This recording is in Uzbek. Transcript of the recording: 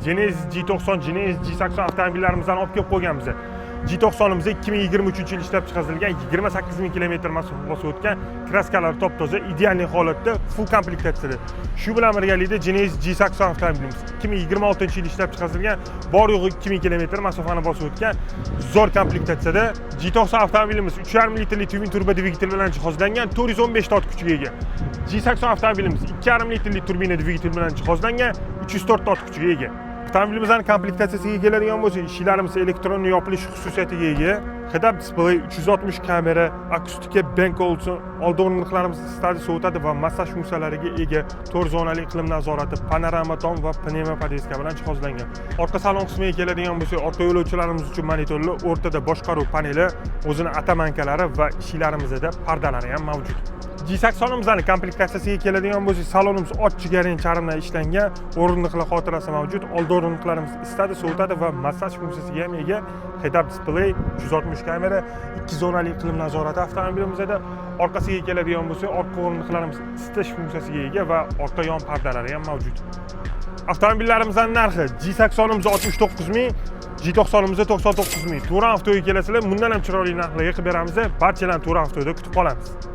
Genesis G90, Genesis G80 avtomobillarimizdan olib kelib qo'yganmiz. G90'imiz 2023 yil ishlab chiqarilgan 28000 km masofa bosib o'tgan, kraskalar top-toza, ideal holatda, full komplektatsiyada. Shu bilan birgalikda Genesis G80 avtomobilimiz 2026 yil ishlab chiqarilgan, bor yo'g'i 2000 km masofani bosib o'tgan, zo'r komplektatsiyada. G90 avtomobilimiz 3,5 litrli twin turbo dvigatel bilan jihozlangan, 415 ta ot kuchiga ega. G80 avtomobilimiz 2,5 litrli turbina dvigatel bilan jihozlangan, 304 ta ot kuchiga ega. Avtomobilimizning komplektatsiyasiga keladigan bo'lsak, eshiklarimiz elektron yopilish xususiyatiga ega. Head-up display, 360 kamera, akustika bank olsun, old o'rindiqlarimiz isitadi, sovutadi va massaj funksiyalariga ega, 4 zonali iqlim nazorati, panorama tom va pnevma podeska bilan jihozlangan. Orqa salon qismiga keladigan bo'lsak, orqa yo'lovchilarimiz uchun monitorlar, o'rtada boshqaruv paneli, o'zining atamankalari va eshiklarimizdagi pardalari ham mavjud. G80'imizning komplektatsiyasiga keladigan bo'lsak, salonimiz och jigarrang charmdan ishlangan, o'rindiqlar xotirasi mavjud, old o'rindiqlarimiz isitadi, sovutadi va massaj funksiyasiga ham ega. Head-up display, 360 kamera, 2 zonali iqlim nazorati avtomobilimizda. Orqasiga keladigan bo'lsak, orqa o'rindiqlarimiz isitish funksiyasiga ega va orqa yon pardalari ham mavjud. Avtomobillarimizning narxi G80'imiz 69000, G90'imiz 99000. Turan avtoga kelasizlar, bundan ham chiroyli narxlarga qilib beramiz. Barchalarni Turan avtoda kutib qolamiz.